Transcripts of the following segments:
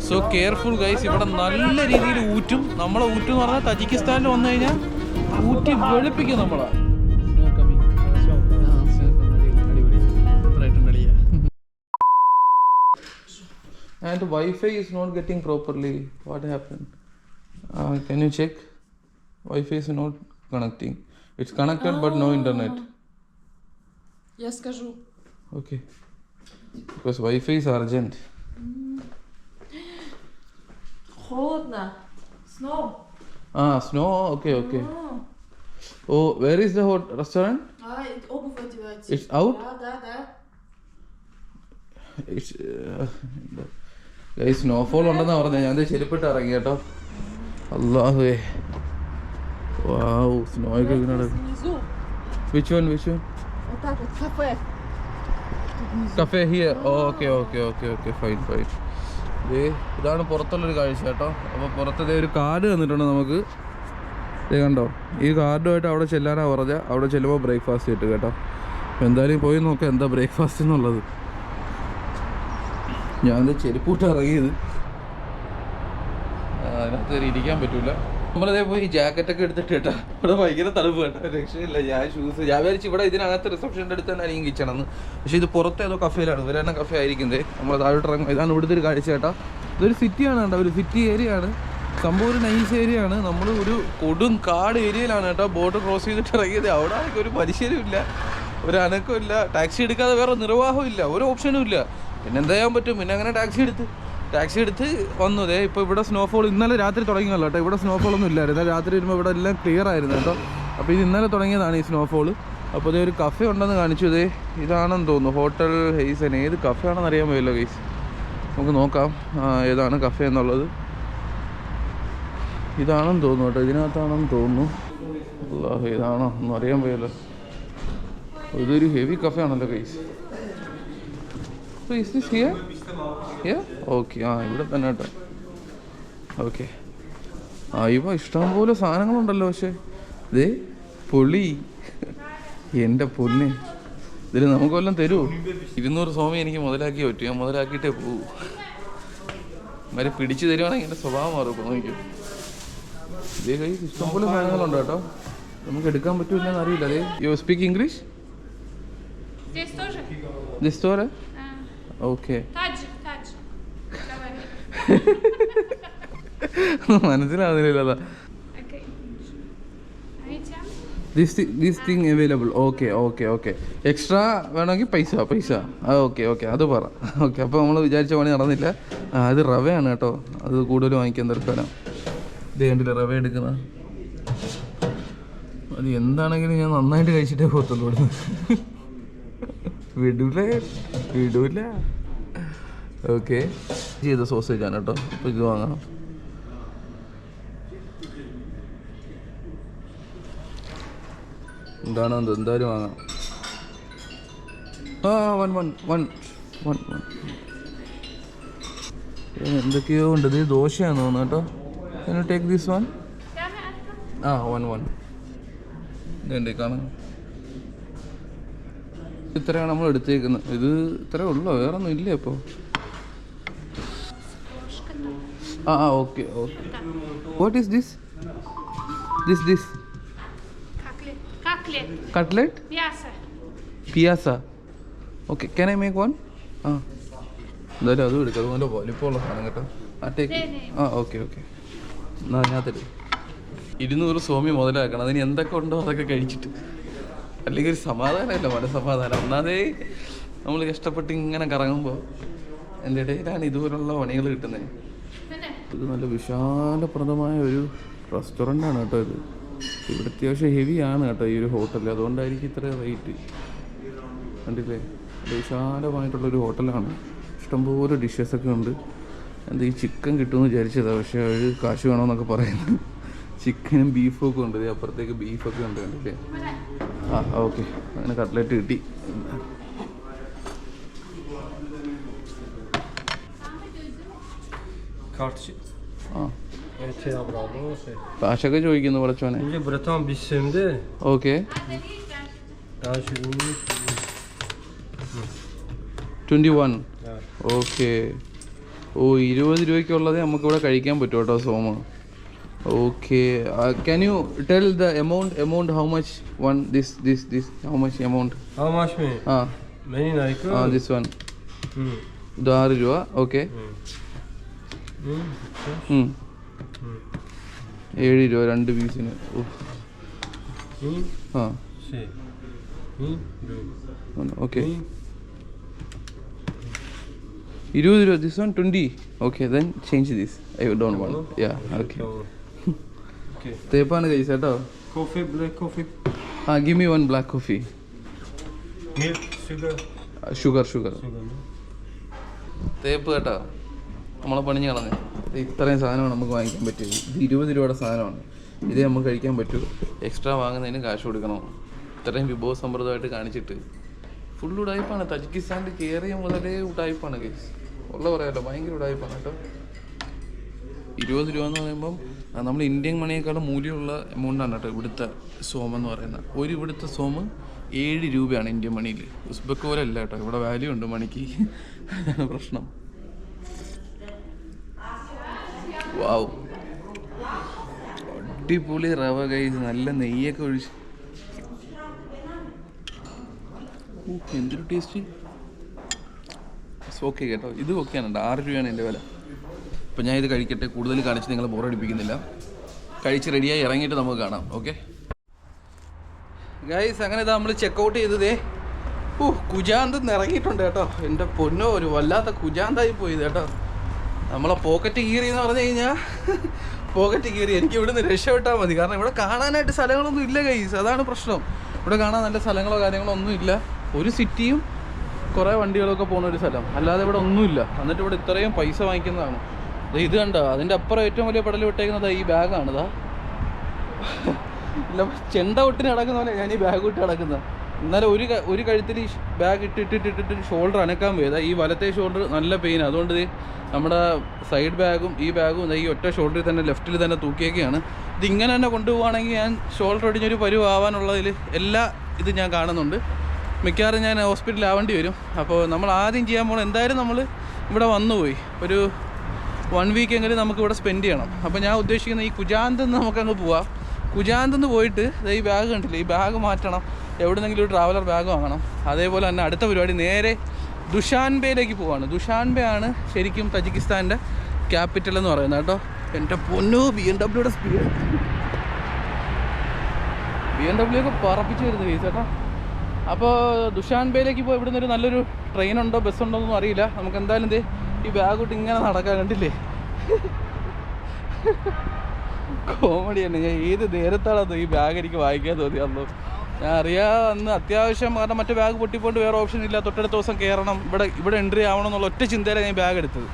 So careful guys. ഇവിടെ നല്ല രീതിയിൽ ഊറ്റും. നമ്മളെ ഊറ്റും എന്ന് പറഞ്ഞാൽ തജിക്കിസ്ഥാനിൽ വന്നു കഴിഞ്ഞാൽ ഊറ്റി വെളുപ്പിക്കും നമ്മളെ. And Wi-Fi is not getting properly. What happened? Can you check? Wi-Fi is not connecting. It's connected but no internet. Я скажу. Okay. Because Wi-Fi is urgent. Холодно. Snow. Snow. Okay. Oh, where is the hot restaurant? Обувь одевайте. It's out? Да. It's guys, snowfall ഉണ്ടെന്നാ പറഞ്ഞത്. ഞാൻ ചെരുപ്പിട്ട് ഇറങ്ങി കേട്ടോ. അല്ലാഹുവേ. Wow, snow ഒക്കെ വീണാണ്. Which one? Вот так вот, кафе. Cafe here. Okay, fine. ഇതാണ് പുറത്തുള്ളൊരു കാഴ്ച കേട്ടോ. അപ്പോൾ പുറത്തേ ഒരു കാർഡ് തന്നിട്ടുണ്ട് നമുക്ക്. ഇത് കണ്ടോ, ഈ കാർഡുമായിട്ട് അവിടെ ചെല്ലാനാണ് പറഞ്ഞത്. അവിടെ ചെല്ലുമ്പോൾ ബ്രേക്ക്ഫാസ്റ്റ് കിട്ടും കേട്ടോ. അപ്പോൾ എന്തായാലും പോയി നോക്കാം എന്താ ബ്രേക്ക്ഫാസ്റ്റ് എന്നുള്ളത്. ഞാൻ ചെരുപ്പൂട്ട് ഇറങ്ങിയത്, അതിനകത്ത് ഇരിക്കാൻ പറ്റൂല. നമ്മളിതേ പോയി ജാക്കറ്റൊക്കെ എടുത്തിട്ട് കേട്ടോ. ഇവിടെ ഭയങ്കര തണുപ്പ് കേട്ടോ, രക്ഷയില്ല. ഞാൻ വിചാരിച്ചു ഇവിടെ ഇതിനകത്ത് റിസപ്ഷൻ്റെ അടുത്ത് തന്നെ ആയിരിക്കും കിച്ചണെന്ന്. പക്ഷേ ഇത് പുറത്തെ ഏതോ കഫേയിലാണ്, ഇവരെന്നെ കഫേ ആയിരിക്കുന്നത്. നമ്മൾ താഴോട്ട് ഇറങ്ങും. ഇതാണ് ഇവിടുത്തെ ഒരു കാഴ്ച കേട്ടോ. ഇതൊരു സിറ്റിയാണ് കേട്ടോ, ഒരു സിറ്റി ഏരിയ ആണ് സംഭവം. ഒരു നൈസ് ഏരിയ ആണ്. നമ്മൾ ഒരു കൊടും കാട് ഏരിയയിലാണ് കേട്ടോ ബോട്ട് ക്രോസ് ചെയ്തിട്ട് ഇറങ്ങിയത്. അവിടെ ഒരു മനുഷ്യരും ഇല്ല, ഒരു അനക്കവും ഇല്ല. ടാക്സി എടുക്കാതെ വേറെ നിർവാഹവും ഇല്ല, ഒരു ഓപ്ഷനും ഇല്ല. പിന്നെ എന്താ ചെയ്യാൻ പറ്റും? പിന്നെ അങ്ങനെ ടാക്സി എടുത്ത് വന്നു. ഇപ്പോൾ ഇവിടെ സ്നോഫോൾ ഇന്നലെ രാത്രി തുടങ്ങിയല്ലോ കേട്ടോ. ഇവിടെ സ്നോഫോളൊന്നും ഇല്ലായിരുന്നു. രാത്രി വരുമ്പോൾ ഇവിടെ എല്ലാം ക്ലിയർ ആയിരുന്നു കേട്ടോ. അപ്പോൾ ഇത് ഇന്നലെ തുടങ്ങിയതാണ് ഈ സ്നോഫോൾ. അപ്പോൾ ഇതേ ഒരു കഫേ ഉണ്ടെന്ന് കാണിച്ചു. ഇതാണെന്ന് തോന്നുന്നു, ഹോട്ടൽ ഹെയ്സൻ. ഏത് കഫേ ആണെന്ന് അറിയാൻ പോയല്ലോ ഗൈസ്. നമുക്ക് നോക്കാം ഏതാണ് കഫേ എന്നുള്ളത്. ഇതാണെന്ന് തോന്നുന്നു കേട്ടോ, ഇതിനകത്താണെന്ന് തോന്നുന്നു. അല്ലാഹ്, ഇതാണോ ഒന്നും അറിയാൻ പോയല്ലോ. ഇതൊരു ഹെവി കഫേ ആണല്ലോ guys. Is this here? Yeah? Okay. ഇവിടെ തന്നെ കേട്ടോ. ഓക്കെ. ഇവ ഇഷ്ടംപോലെ സാധനങ്ങളുണ്ടല്ലോ. പക്ഷേ ഇതേ പൊളി, എൻ്റെ പൊന്നെ. ഇതിൽ നമുക്ക് വല്ലതും തരുമോ? 200 സോമി എനിക്ക് മുതലാക്കി പറ്റും. ഞാൻ മുതലാക്കിയിട്ടേ പോകൂ. വരെ പിടിച്ചു തരുവാണെങ്കിൽ എൻ്റെ സ്വഭാവം മാറും. നോക്കും, ഇതേ കൈ ഇഷ്ടംപോലെ സാധനങ്ങളുണ്ട് കേട്ടോ. നമുക്ക് എടുക്കാൻ പറ്റൂലെന്ന് അറിയില്ല. അതെ, you speak English? This store? Okay. Touch. മനസ്സിലാവുന്നില്ല. Okay. This thing available. Okay. Extra വേണമെങ്കിൽ പൈസ. ഓക്കെ അത് പറ. ഓക്കെ, അപ്പോൾ നമ്മൾ വിചാരിച്ച പണി നടന്നില്ല. അത് റവയാണ് കേട്ടോ. അത് കൂടുതൽ വാങ്ങിക്കാൻ തൽക്കാലം. ഇത് കണ്ടില്ല റവ എടുക്കുന്ന. അത് എന്താണെങ്കിലും ഞാൻ നന്നായിട്ട് കഴിച്ചിട്ടേ പോകത്തുള്ളൂ ഇവിടുന്ന്. വിടൂല. ഓക്കെ, ചെയ്ത സോസേജ് ആണ് കേട്ടോ. അപ്പോൾ ഇത് വാങ്ങാം. എന്താണോ എന്തോ, എന്തായാലും വാങ്ങാം. വൺ. എന്തൊക്കെയോ ഉണ്ട്. ഇത് ദോശയാണെന്ന് തോന്നുന്നു കേട്ടോ. Take this one. വൺ. ഇതുണ്ട് കാണാം. ഇത്രയാണ് നമ്മൾ എടുത്തേക്കുന്നത്. ഇത് ഇത്രേ ഉള്ളോ? വേറെ ഒന്നും ഇല്ലേ ഇപ്പോൾ? Okay. What is this? Cutlet പിയാസ. Okay, can I make one? എന്തായാലും അതും എടുക്കാം. അത് നല്ല വലിപ്പമുള്ള സാധനം കേട്ടോ. ഓക്കെ. എന്നാൽ അതിനകത്ത് 200 സോമി മുതലാക്കണം. അതിന് എന്തൊക്കെ ഉണ്ടോ അതൊക്കെ കഴിച്ചിട്ട്. അല്ലെങ്കിൽ ഒരു സമാധാനമല്ല, മനസ്സമാധാനം. ഒന്നാമതേ നമ്മൾ കഷ്ടപ്പെട്ട് ഇങ്ങനെ കറങ്ങുമ്പോൾ എൻ്റെ ഇടയിലാണ് ഇതുപോലുള്ള പണികൾ കിട്ടുന്നത്. ഇത് നല്ല വിശാലപ്രദമായ ഒരു റെസ്റ്റോറൻ്റാണ് കേട്ടോ. ഇവിടെ അത്യാവശ്യം ഹെവിയാണ് കേട്ടോ ഈ ഒരു ഹോട്ടൽ. അതുകൊണ്ടായിരിക്കും ഇത്ര റേറ്റ്. കണ്ടില്ലേ, വിശാലമായിട്ടുള്ളൊരു ഹോട്ടലാണ്. ഇഷ്ടംപോലെ ഡിഷസൊക്കെ ഉണ്ട്. ഈ ചിക്കൻ കിട്ടുമെന്ന് വിചാരിച്ചതാണ്. പക്ഷേ അവർ കാശ് വേണമെന്നൊക്കെ പറയുന്നു. ചിക്കനും ബീഫും ഒക്കെ ഉണ്ട്. അപ്പുറത്തേക്ക് ബീഫൊക്കെ ഉണ്ട്. കണ്ടില്ലേ? ഓക്കെ, അങ്ങനെ കട്ട്ലറ്റ് കിട്ടി. കാശൊക്കെ ചോദിക്കുന്നു കുറച്ചോനെ. ഓക്കെ, 21. ഓക്കെ, ഓ 20 രൂപയ്ക്കുള്ളത് നമുക്കിവിടെ കഴിക്കാൻ പറ്റും കേട്ടോ Soma. Okay, can you tell the amount how much one this how much amount? How much me? Many like. This one. ഇത് 6 രൂപ. ഓക്കെ. 7 രൂപ 2 പീസിന്. ഓക്കെ 20 രൂപ. This one 20. Okay, then change this. I don't want. Yeah, okay. തേപ്പാണ് കഴിച്ച കേട്ടോ. Coffee, black coffee. Give me one black coffee. Milk, sugar. Sugar. തേപ്പ് കേട്ടോ, നമ്മളെ പണിഞ്ഞ് കളഞ്ഞ്. ഇത്രയും സാധനമാണ് നമുക്ക് വാങ്ങിക്കാൻ പറ്റിയത്. ഇത് 20 രൂപയുടെ സാധനമാണ്. ഇതേ നമുക്ക് കഴിക്കാൻ പറ്റൂ. എക്സ്ട്രാ വാങ്ങുന്നതിന് കാശ് കൊടുക്കണം. ഇത്രയും വിഭവസമൃദ്ധമായിട്ട് കാണിച്ചിട്ട് ഫുൾ ഉടായ്പാണ്. തജിക്കിസ്ഥാനിൽ കയറിയ മുതലേ ഉടായ്പാണ് കേസ്. ഉള്ള പറയാമല്ലോ, ഭയങ്കര ഉടായ്പാണ് കേട്ടോ. 20 രൂപ എന്ന് പറയുമ്പം നമ്മൾ ഇന്ത്യൻ മണിയേക്കാളും മൂല്യമുള്ള എമൗണ്ടാണ് കേട്ടോ ഇവിടുത്തെ സോം എന്ന് പറയുന്നത്. ഇവിടുത്തെ സോമ് 7 രൂപയാണ് ഇന്ത്യൻ മണിയിൽ. ഉസ്ബെക്ക് പോലെ അല്ല കേട്ടോ, ഇവിടെ വാല്യൂ ഉണ്ട് മണിക്ക്. അതാണ് പ്രശ്നം. വാവ്, അടിപൊളി റവ കൈസ്, നല്ല നെയ്യൊക്കെ ഒഴിച്ച്. എന്തൊരു ടേസ്റ്റ്. ഓക്കെ കേട്ടോ, ഇത് ഓക്കെയാണ് കേട്ടോ. 6 രൂപയാണ് എൻ്റെ വില. അപ്പോൾ ഞാൻ ഇത് കഴിക്കട്ടെ, കൂടുതൽ കാണിച്ച് നിങ്ങളെ ബോറടിപ്പിക്കുന്നില്ല. കഴിച്ച് റെഡിയായി ഇറങ്ങിയിട്ട് നമുക്ക് കാണാം. ഓക്കെ ഗൈസ്, അങ്ങനെ ഇതാ നമ്മൾ ചെക്കൗട്ട് ചെയ്തതേ. കുജാന്ത് ഇറങ്ങിയിട്ടുണ്ട് കേട്ടോ. എൻ്റെ പൊന്നോ, ഒരു വല്ലാത്ത കുജാന്തായി പോയി കേട്ടോ. നമ്മളെ പോക്കറ്റ് കീറി എന്ന് പറഞ്ഞു കഴിഞ്ഞാൽ പോക്കറ്റ് കീറി. എനിക്ക് ഇവിടുന്ന് രക്ഷപ്പെട്ടാൽ മതി, കാരണം ഇവിടെ കാണാനായിട്ട് സ്ഥലങ്ങളൊന്നും ഇല്ല ഗൈസ്. അതാണ് പ്രശ്നം. ഇവിടെ കാണാൻ നല്ല സ്ഥലങ്ങളോ കാര്യങ്ങളോ ഒന്നും ഇല്ല. ഒരു സിറ്റിയും കുറേ വണ്ടികളൊക്കെ പോകുന്ന ഒരു സ്ഥലം, അല്ലാതെ ഇവിടെ ഒന്നുമില്ല. എന്നിട്ട് ഇവിടെ ഇത്രയും പൈസ വാങ്ങിക്കുന്നതാണ്. ഇത് കണ്ടോ, അതിൻ്റെ അപ്പുറം ഏറ്റവും വലിയ പടൽ വിട്ടേക്കുന്നത് ഈ ബാഗാണിതാ. ഇല്ല, ചെണ്ട ഒട്ടിന് കിടക്കുന്ന പോലെ ഞാൻ ഈ ബാഗ് ഇട്ട് കിടക്കുന്നത്. ഇന്നലെ ഒരു കഴുത്തിൽ ഈ ബാഗ് ഇട്ടിട്ട് ഷോൾഡർ അനക്കാൻ പോയതാ. ഈ വലത്തെ ഷോൾഡർ നല്ല പെയിൻ. അതുകൊണ്ട് നമ്മുടെ സൈഡ് ബാഗും ഈ ബാഗും ഈ ഒറ്റ ഷോൾഡറിൽ തന്നെ ലെഫ്റ്റിൽ തന്നെ തൂക്കിയൊക്കെയാണ്. ഇതിങ്ങനെ തന്നെ കൊണ്ടുപോകുകയാണെങ്കിൽ ഞാൻ ഷോൾഡർ ഒടിഞ്ഞൊരു പരുവാവാനുള്ളതിൽ എല്ലാ ഇത് ഞാൻ കാണുന്നുണ്ട്. മിക്കവാറും ഞാൻ ഹോസ്പിറ്റലിൽ ആവേണ്ടി വരും. അപ്പോൾ നമ്മൾ ആദ്യം ചെയ്യാൻ പോകുന്നത്, എന്തായാലും നമ്മൾ ഇവിടെ വന്നുപോയി ഒരു 1 വീക്കെങ്കിലും നമുക്ക് ഇവിടെ സ്പെൻഡ് ചെയ്യണം. അപ്പോൾ ഞാൻ ഉദ്ദേശിക്കുന്നത് ഈ കുജാന്തെന്ന് നമുക്കങ്ങ് പോവാം. കുജാന്തെന്ന് പോയിട്ട് ഈ ബാഗ് കണ്ടില്ലേ, ഈ ബാഗ് മാറ്റണം, എവിടെന്നെങ്കിലും ഒരു ട്രാവലർ ബാഗ് വാങ്ങണം. അതേപോലെ തന്നെ അടുത്ത പരിപാടി നേരെ ദുഷാൻബേയിലേക്ക് പോവാണ്. ദുഷാൻബേ ആണ് ശരിക്കും തജിക്കിസ്ഥാൻ്റെ ക്യാപിറ്റൽ എന്ന് പറയുന്നത് കേട്ടോ. എൻ്റെ പൊന്നോ, BMW സ്പീഡ്, BMW ഒക്കെ പറപ്പിച്ച് വരുന്നത് കേസ് കേട്ടോ. അപ്പോൾ ദുഷാൻബേയിലേക്ക് പോയി ഇവിടുന്ന് ഒരു നല്ലൊരു ട്രെയിനുണ്ടോ ബസ്സുണ്ടോ എന്നൊന്നും അറിയില്ല. നമുക്ക് എന്തായാലും ഈ ബാഗ് ഇട്ട് ഇങ്ങനെ നടക്കാൻ കണ്ടില്ലേ, കോമഡി തന്നെ. ഞാൻ ഏത് നേരത്താണോ ഈ ബാഗ് എനിക്ക് വായിക്കാൻ തോന്നിയല്ലോ. ഞാൻ അറിയാതെ അന്ന് അത്യാവശ്യം, കാരണം മറ്റേ ബാഗ് പൊട്ടിപ്പോണ്ട് വേറെ ഓപ്ഷൻ ഇല്ല. തൊട്ടടുത്ത ദിവസം കയറണം, ഇവിടെ എൻട്രി ആവണം എന്നുള്ള ഒറ്റ ചിന്തയിലാണ് ഞാൻ ബാഗ് എടുത്തത്.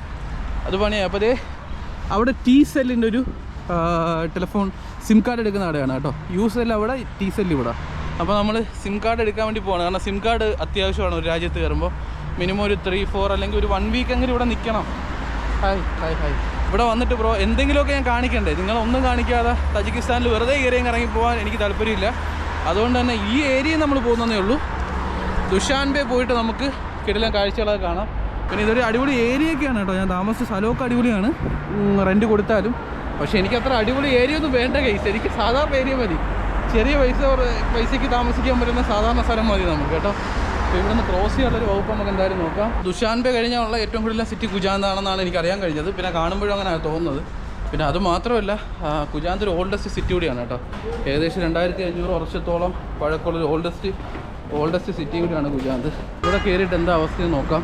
അത് പണിയായി. അപ്പോൾ അവിടെ T-Cellൻ്റെ ഒരു ടെലിഫോൺ സിം കാർഡ് എടുക്കുന്ന കടയാണ് കേട്ടോ. യു-സെൽ അവിടെ, T-Cell ഇവിടെ. അപ്പോൾ നമ്മൾ സിം കാർഡ് എടുക്കാൻ വേണ്ടി പോകണം. കാരണം സിം കാർഡ് അത്യാവശ്യമാണ് ഒരു രാജ്യത്ത് കയറുമ്പോൾ. മിനിമം ഒരു 3-4 അല്ലെങ്കിൽ ഒരു 1 വീക്കെങ്കിലും ഇവിടെ നിൽക്കണം. ഹായ് ഇവിടെ വന്നിട്ട് ബ്രോ എന്തെങ്കിലുമൊക്കെ ഞാൻ കാണിക്കണ്ടേ? നിങ്ങളൊന്നും കാണിക്കാതെ തജിക്കിസ്ഥാനിൽ വെറുതെ കയറിയും ഇറങ്ങി പോകാൻ എനിക്ക് താല്പര്യമില്ല. അതുകൊണ്ട് തന്നെ ഈ ഏരിയയിൽ നമ്മൾ പോകുന്നതേ ഉള്ളൂ. ദുഷാൻബേ പോയിട്ട് നമുക്ക് കിടിലൻ കാഴ്ചകളൊക്കെ കാണാം. പിന്നെ ഇതൊരു അടിപൊളി ഏരിയയൊക്കെയാണ് കേട്ടോ. ഞാൻ താമസിച്ച സ്ഥലമൊക്കെ അടിപൊളിയാണ്, റെൻറ്റ് കൊടുത്താലും. പക്ഷേ എനിക്ക് അത്ര അടിപൊളി ഏരിയ ഒന്നും വേണ്ട കേസ്. എനിക്ക് സാധാരണ ഏരിയ മതി. ചെറിയ പൈസയ്ക്ക് താമസിക്കാൻ പറ്റുന്ന സാധാരണ സ്ഥലം മതി നമുക്ക് കേട്ടോ. അപ്പോൾ ഇവിടെ നിന്ന് ക്രോസ് ചെയ്യാനുള്ളൊരു വകുപ്പ് നമുക്ക് എന്തായാലും നോക്കാം. ദുഷാൻബേ കഴിഞ്ഞാലുള്ള ഏറ്റവും കൂടുതൽ സിറ്റി കുജാന്താണെന്നാണ് എനിക്ക് അറിയാൻ കഴിഞ്ഞത്. പിന്നെ കാണുമ്പോഴും അങ്ങനെ തോന്നുന്നത്. പിന്നെ അത് മാത്രമല്ല, കുജാന്ത് ഒരു ഓൾഡസ്റ്റ് സിറ്റി കൂടിയാണ് കേട്ടോ. ഏകദേശം 2500 വർഷത്തോളം പഴക്കമുള്ളൊരു ഓൾഡസ്റ്റ് സിറ്റി കൂടിയാണ് കുജാന്ത്. ഇവിടെ കയറിയിട്ട് എന്താ അവസ്ഥയെന്ന് നോക്കാം.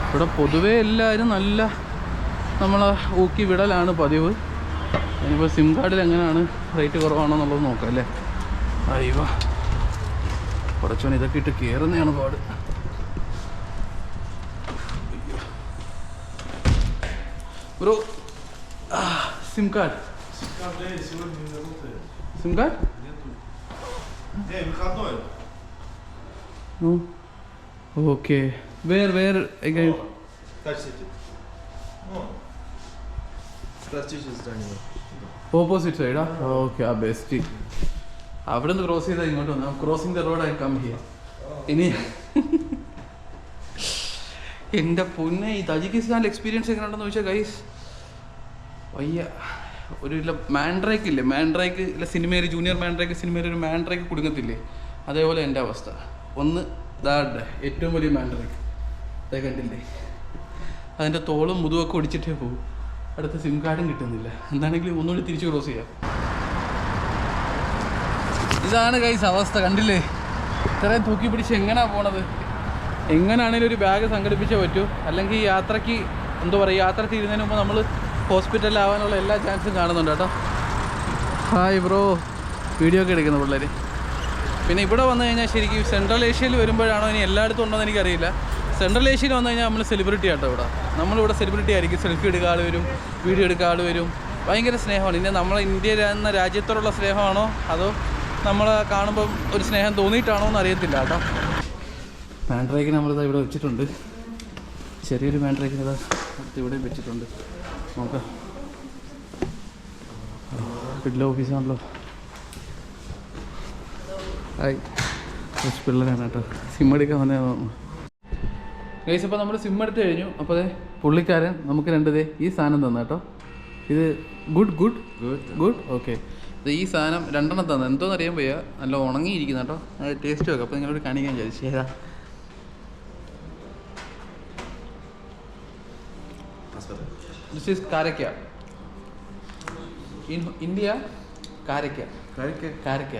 ഇവിടെ പൊതുവേ എല്ലാവരും നല്ല നമ്മളെ ഊക്കി വിടലാണ് പതിവ്. ഇനിയിപ്പോൾ സിം കാർഡിൽ എങ്ങനെയാണ് റേറ്റ് കുറവാണോ എന്നുള്ളത് നോക്കാം അല്ലേ. അയ്യോ കുറച്ചോനെ ഇതൊക്കെ ഇട്ട് കയറുന്നതാണ് പാട്. Bro sim card okay. Where opposite സൈഡാ? ഓക്കെ, ആ ബെസ്റ്റ്. അവിടെ നിന്ന് ക്രോസ് ചെയ്താൽ ഇങ്ങോട്ട് വന്നു. Crossing the road I come here. എൻ്റെ പൊന്നെ, ഈ തജിക്കിസ്ഥാനിലെ എക്സ്പീരിയൻസ് എങ്ങനെയുണ്ടെന്ന് ചോദിച്ചാൽ ഗൈസ് വയ്യ. ഒരു ഇല്ല മാൻഡ്രേക്ക് ഇല്ലേ, മാൻഡ്രേക്ക് ഇല്ല സിനിമയിൽ ജൂനിയർ മാൻഡ്രേക്ക് സിനിമയിൽ ഒരു മാൻഡ്രേക്ക് കുടുങ്ങത്തില്ലേ, അതേപോലെ എൻ്റെ അവസ്ഥ. ഒന്ന് ഇതാടെ ഏറ്റവും വലിയ മാൻഡ്രേക്ക് അതേ കണ്ടില്ലേ, അതിൻ്റെ തോളും മുതുവൊക്കെ ഒടിച്ചിട്ടേ പോകും. അടുത്ത സിം കാർഡും കിട്ടുന്നില്ല. എന്താണെങ്കിലും ഒന്നുകൂടി തിരിച്ച് ക്രോസ് ചെയ്യാം. ഇതാണ് ഗൈസ് അവസ്ഥ, കണ്ടില്ലേ? ഇത്രയും തൂക്കി പിടിച്ച് എങ്ങനെയാണ് പോണത്? എങ്ങനെയാണെങ്കിലും ഒരു ബാഗ് സംഘടിപ്പിച്ചേ പറ്റൂ, അല്ലെങ്കിൽ ഈ യാത്രയ്ക്ക് എന്താ പറയുക, യാത്ര തീരുന്നതിന് മുമ്പ് നമ്മൾ ഹോസ്പിറ്റലിലാവാനുള്ള എല്ലാ ചാൻസും കാണുന്നുണ്ട് കേട്ടോ. ഹായ് ബ്രോ, വീഡിയോ ഒക്കെ എടുക്കുന്ന പിള്ളേർ. പിന്നെ ഇവിടെ വന്നു കഴിഞ്ഞാൽ ശരിക്കും സെൻട്രൽ ഏഷ്യയിൽ വരുമ്പോഴാണോ ഇനി എല്ലായിടത്തും ഉണ്ടോ എന്ന് എനിക്കറിയില്ല. സെൻട്രൽ ഏഷ്യയിൽ വന്നു കഴിഞ്ഞാൽ നമ്മൾ സെലിബ്രിറ്റി ആട്ടോ. നമ്മളിവിടെ സെലിബ്രിറ്റി ആയിരിക്കും. സെൽഫി എടുക്കുക ആൾ വരും, വീഡിയോ എടുക്കുക ആൾ വരും. ഭയങ്കര സ്നേഹമാണ്. ഇനി നമ്മളെ ഇന്ത്യ എന്ന രാജ്യത്തോടുള്ള സ്നേഹമാണോ അതോ നമ്മളെ കാണുമ്പം ഒരു സ്നേഹം തോന്നിയിട്ടാണോ എന്ന് അറിയത്തില്ല കേട്ടോ. മാൻഡ്രേക്കിന് നമ്മളിതാ ഇവിടെ വെച്ചിട്ടുണ്ട്. ചെറിയൊരു മാൻഡ്രേക്കിന് ഇതാ അടുത്ത് ഇവിടെ വെച്ചിട്ടുണ്ട്. നോക്കാം, പിള്ള ഓഫീസാണല്ലോ. ഹായ്, കുറച്ച് പിള്ളേരാണ് കേട്ടോ. സിം എടുക്കാൻ വന്നതാണ് തോന്നുന്നു ഗൈസ്. അപ്പോൾ നമ്മൾ സിം എടുത്ത് കഴിഞ്ഞു. അപ്പോൾ അതെ പുള്ളിക്കാരൻ നമുക്ക് രണ്ടതേ ഈ സാധനം തന്നു കേട്ടോ. ഇത് good good good good okay. ഇത് ഈ സാധനം രണ്ടെണ്ണം തന്നെ എന്തോന്ന് അറിയാൻ പോയാ, നല്ല ഉണങ്ങിയിരിക്കുന്ന കേട്ടോ. അത് ടേസ്റ്റ് വെക്കാം. അപ്പോൾ നിങ്ങളോട് കാണിക്കാൻ ചോദിച്ചു. ഏതാ? ദിസ് ഈസ് കാരക്ക. ഇൻ ഇന്ത്യ കാരക്ക. കാരക്ക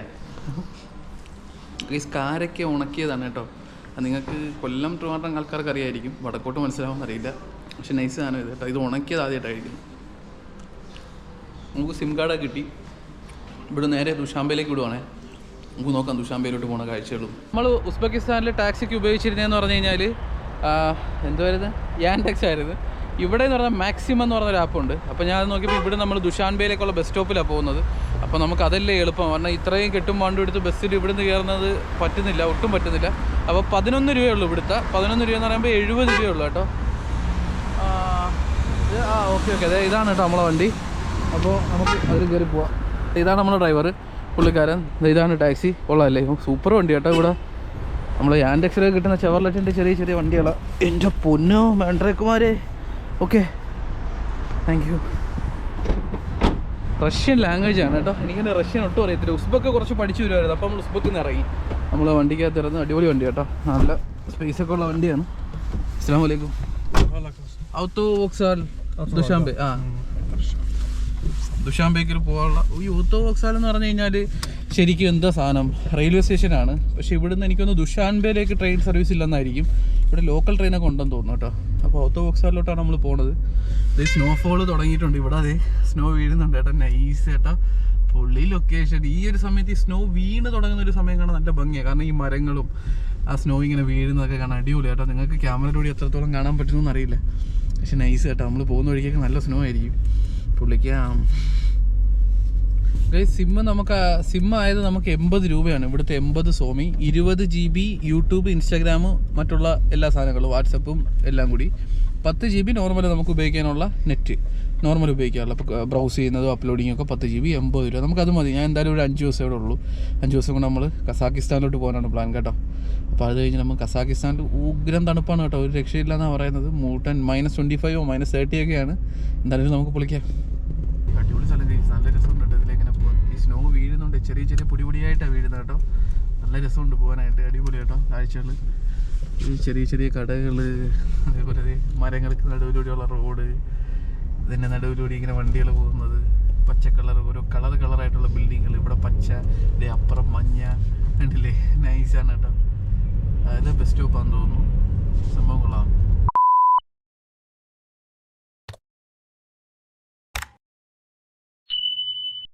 ഗൈസ്, കാരക്ക ഉണക്കിയതാണ് കേട്ടോ. അത് നിങ്ങൾക്ക് കൊല്ലം ട്രിവാൻഡ്രം ആൾക്കാർക്ക് അറിയായിരിക്കും, വടക്കോട്ട് മനസ്സിലാവുമെന്ന് അറിയില്ല. പക്ഷെ നൈസ് സാധനം ഇത് കേട്ടോ. ഇത് ഉണക്കിയത് ആദ്യമായിട്ടായിരിക്കും. നമുക്ക് സിം കാർഡൊക്കെ കിട്ടി. ഇവിടെ നേരെ ദുഷാംബയിലേക്ക് വിടുവാണേ. നമുക്ക് നോക്കാം ദുഷാംബയിലോട്ട് പോകുന്ന കാഴ്ചകളും. നമ്മൾ ഉസ്ബെക്കിസ്ഥാനിൽ ടാക്സിക്ക് ഉപയോഗിച്ചിരുന്നതെന്ന് പറഞ്ഞു കഴിഞ്ഞാൽ എന്തുവായിരുന്നു, യാൻടെക്സ് ആയിരുന്നു. ഇവിടെ എന്ന് പറഞ്ഞാൽ മാക്സിമം എന്ന് പറഞ്ഞൊരു ആപ്പുണ്ട്. അപ്പോൾ ഞാൻ നോക്കിയപ്പോൾ ഇവിടെ നമ്മൾ ദുഷാൻബയിലേക്കുള്ള ബസ് സ്റ്റോപ്പിലാണ് പോകുന്നത്. അപ്പോൾ നമുക്ക് അതല്ലേ എളുപ്പം. കാരണം ഇത്രയും കെട്ടും പണ്ടും എടുത്ത് ബസ്സിൽ ഇവിടുന്ന് കയറുന്നത് പറ്റുന്നില്ല, ഒട്ടും പറ്റുന്നില്ല. അപ്പോൾ 11 രൂപയുള്ളൂ ഇവിടുത്തെ. 11 രൂപ എന്ന് പറയുമ്പോൾ 70 രൂപയുള്ളൂ കേട്ടോ. ഓക്കെ ഓക്കെ, അതെ ഇതാണ് കേട്ടോ നമ്മളെ വണ്ടി. അപ്പോൾ നമുക്ക് അതിൽ കയറി പോവാം. ഇതാണ് നമ്മുടെ ഡ്രൈവർ, പുള്ളിക്കാരൻ. ഇതാണ് ടാക്സി. കൊള്ളാമല്ലേ, സൂപ്പർ വണ്ടി കേട്ടോ. ഇവിടെ നമ്മൾ യാൻടെക്സിലൊക്കെ കിട്ടുന്ന ചെവർലെറ്റിൻ്റെ ചെറിയ ചെറിയ വണ്ടികളാണ്. എൻ്റെ പൊന്നോ മാൻഡ്രേക്കുമാരെ. Okay, thank you. Russian language ആണ് കേട്ടോ. എനിക്കെന്നെ റഷ്യൻ ഒട്ടും അറിയത്തില്ല. ഉസ്ബെക്ക് കുറച്ച് പഠിച്ചു വരുമായിരുന്നു. അപ്പോൾ നമ്മൾ ഉസ്ബെക്കിൽ നിന്ന് ഇറങ്ങി. നമ്മൾ വണ്ടിക്കകത്ത് ഇറങ്ങി. അടിപൊളി വണ്ടി കേട്ടോ, നല്ല സ്പേസൊക്കെ ഉള്ള വണ്ടിയാണ്. അസ്സലാമു അലൈക്കും. ഔട്ടോ വോക്സാൽ ദുഷാംബെ. ദുഷാംബേക്കിൽ പോകാനുള്ള ഈ ഊത്തോ വോക്സാൽ എന്ന് പറഞ്ഞു കഴിഞ്ഞാൽ ശരിക്കും എന്താ സാധനം, റെയിൽവേ സ്റ്റേഷനാണ്. പക്ഷേ ഇവിടുന്ന് എനിക്കൊന്ന് ദുഷാൻബേയിലേക്ക് ട്രെയിൻ സർവീസ് ഇല്ലെന്നായിരിക്കും. ഇവിടെ ലോക്കൽ ട്രെയിനൊക്കെ ഉണ്ടെന്ന് തോന്നുന്നു കേട്ടോ. അപ്പോൾ ഔത്തോ വോക്സാലിലോട്ടാണ് നമ്മൾ പോകുന്നത്. ഇത് സ്നോഫോൾ തുടങ്ങിയിട്ടുണ്ട്. ഇവിടെ അതെ സ്നോ വീഴുന്നുണ്ട് കേട്ടോ. നൈസ് കേട്ടോ, പൊള്ളി ലൊക്കേഷൻ. ഈ ഒരു സമയത്ത് ഈ സ്നോ വീണ് തുടങ്ങുന്ന ഒരു സമയം കാണാൻ നല്ല ഭംഗിയാണ്. കാരണം ഈ മരങ്ങളും ആ സ്നോ ഇങ്ങനെ വീഴുന്നതൊക്കെ കാണാൻ അടിപൊളി കേട്ടോ. നിങ്ങൾക്ക് ക്യാമറയിലൂടെ എത്രത്തോളം കാണാൻ പറ്റുമെന്ന് അറിയില്ല, പക്ഷെ നൈസ് കേട്ടോ. നമ്മൾ പോകുന്ന വഴിക്കൊക്കെ നല്ല സ്നോ ആയിരിക്കും. പുള്ളിക്ക് സിം ആയത് നമുക്ക് 80 രൂപയാണ് ഇവിടുത്തെ. 80 സോമി, 20 GB യൂട്യൂബ്, ഇൻസ്റ്റാഗ്രാം, മറ്റുള്ള എല്ലാ സാധനങ്ങളും, വാട്സപ്പും എല്ലാം കൂടി. 10 GB നോർമൽ നമുക്ക് ഉപയോഗിക്കാനുള്ള നെറ്റ്, നോർമൽ ഉപയോഗിക്കാനുള്ള ബ്രൗസ് ചെയ്യുന്നതും അപ്ലോഡിങ്ങും ഒക്കെ 10 GB 80 രൂപ. നമുക്കത് മതി. ഞാൻ എന്തായാലും ഒരു 5 ദിവസം ഇവിടെ ഉള്ളൂ. 5 ദിവസം കൊണ്ട് നമ്മൾ കസാക്കിസ്ഥാനിലോട്ട് പോകാനാണ് പ്ലാൻ കേട്ടോ. അപ്പോൾ അത് കഴിഞ്ഞ് നമുക്ക് കസാക്കിസ്ഥാനിൽ ഉഗ്രം തണുപ്പാണ് കേട്ടോ, ഒരു രക്ഷയില്ല എന്നാണ് പറയുന്നത്. -25 -30 ഒക്കെയാണ്. എന്തായാലും നമുക്ക് പൊളിക്കാം. അടിപൊളി സ്ഥലം, നല്ല രസമുണ്ട് കേട്ടോ ഇതിലെങ്ങനെ പോകാൻ. ഈ സ്നോ വീഴുന്നുണ്ട്, ചെറിയ ചെറിയ പൊടിയായിട്ടാണ് വീഴുന്നത് കേട്ടോ. നല്ല രസമുണ്ട് പോകാനായിട്ട്, അടിപൊളി കേട്ടോ കാഴ്ചകൾ. ഈ ചെറിയ ചെറിയ കടകൾ, അതേപോലെ മരങ്ങൾക്ക് നടുവിലൂടെയുള്ള റോഡ്, ഇതിൻ്റെ നടുവിലൂടെ ഇങ്ങനെ വണ്ടികൾ പോകുന്നത്, പച്ച കളർ, ഓരോ കളറായിട്ടുള്ള ബിൽഡിങ്ങുകൾ. ഇവിടെ പച്ച, ഇതേ അപ്പുറം മഞ്ഞ, കണ്ടില്ലേ, നൈസാണ് കേട്ടോ. അതായത് ബസ് സ്റ്റോപ്പാണെന്ന് തോന്നുന്നു. സംഭവം കൊള്ളാം.